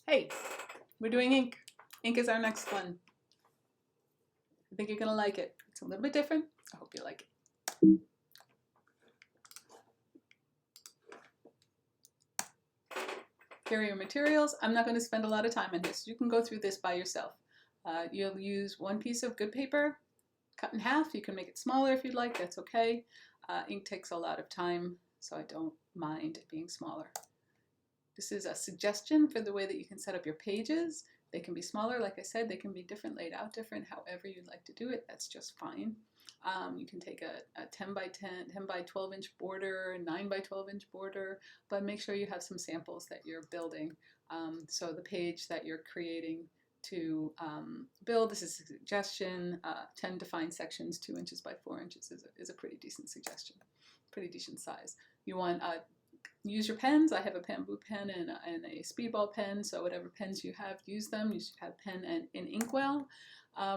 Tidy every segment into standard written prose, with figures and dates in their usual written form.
Hey, we're doing ink. Ink is our next one. I think you're gonna like it. It's a little bit different. I hope you like it. Here are your materials. I'm not going to spend a lot of time on this. You can go through this by yourself. You'll use one piece of good paper, cut in half. You can make it smaller if you'd like. That's okay. Ink takes a lot of time, so I don't mind it being smaller. This is a suggestion for the way that you can set up your pages. They can be smaller, like I said. They can be different, laid out different, however you'd like to do it. That's just fine. You can take a 10 by 12 inch border, 9 by 12 inch border, but make sure you have some samples that you're building. So the page that you're creating to build, this is a suggestion, 10 defined sections, 2 inches by 4 inches is a pretty decent suggestion, pretty decent size. You want use your pens. I have a bamboo pen and a speedball pen, so whatever pens you have, use them. You should have pen and an inkwell.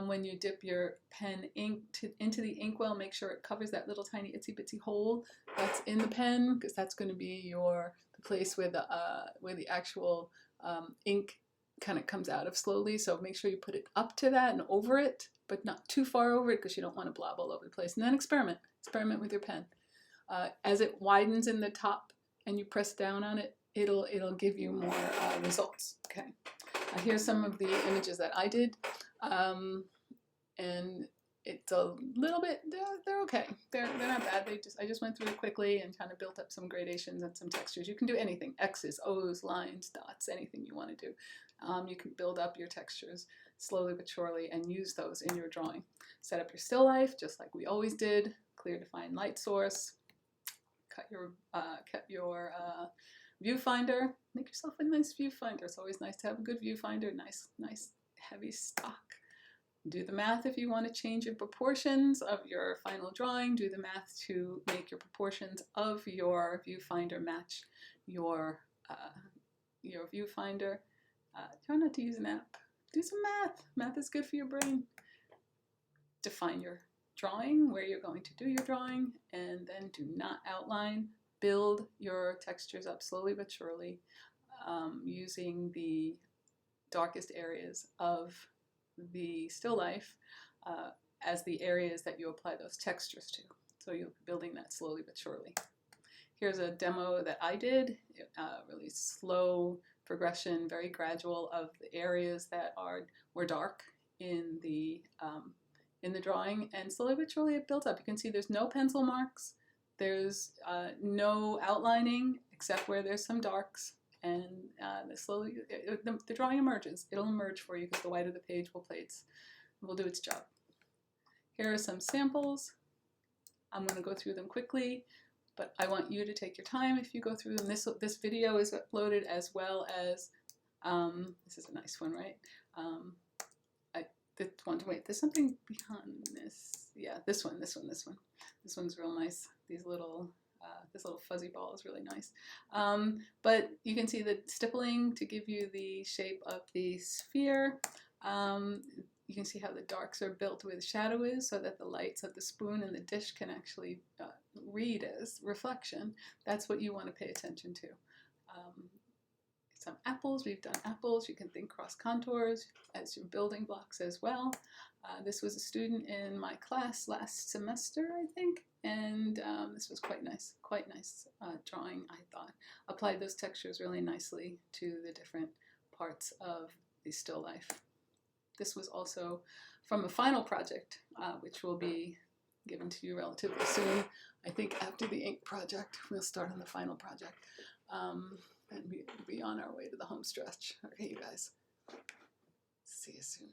When you dip your pen into the inkwell, make sure it covers that little tiny itsy bitsy hole that's in the pen, because that's going to be the place where the actual ink kind of comes out of slowly. So make sure you put it up to that and over it, but not too far over it, because you don't want to blob all over the place. And then experiment with your pen. As it widens in the top and you press down on it, it'll give you more results. Okay. Here's some of the images that I did, and it's a little bit, they're okay. They're not bad. I just went through it quickly and kind of built up some gradations and some textures. You can do anything: X's, O's, lines, dots, anything you want to do. You can build up your textures slowly but surely and use those in your drawing. Set up your still life just like we always did. Clear, define light source. Cut your viewfinder. Make yourself a nice viewfinder. It's always nice to have a good viewfinder. Nice heavy stock. Do the math if you want to change your proportions of your final drawing. Do the math to make your proportions of your viewfinder match your viewfinder. Try not to use an app. Do some math. Math is good for your brain. Define your drawing, where you're going to do your drawing, and then do not outline. Build your textures up slowly but surely, using the darkest areas of the still life as the areas that you apply those textures to. So you'll be building that slowly but surely. Here's a demo that I did, really slow progression, very gradual, of the areas that were dark in the drawing, and slowly but surely it built up. You can see there's no pencil marks, there's no outlining except where there's some darks, and slowly the drawing emerges. It'll emerge for you because the whiter the page will do its job. Here are some samples. I'm going to go through them quickly, but I want you to take your time if you go through them. This video is uploaded as well as, this is a nice one, right? Wait, there's something behind this. Yeah, this one. This one's real nice. These little, this little fuzzy ball is really nice. But you can see the stippling to give you the shape of the sphere. You can see how the darks are built where the shadow is, so that the lights of the spoon and the dish can actually read as reflection. That's what you want to pay attention to. Some apples, we've done apples. You can think cross contours as your building blocks as well. This was a student in my class last semester, I think, and this was quite nice drawing, I thought. Applied those textures really nicely to the different parts of the still life. This was also from a final project, which will be given to you relatively soon. I think after the ink project, we'll start on the final project. And we'll be on our way to the home stretch. Okay, you guys. See you soon.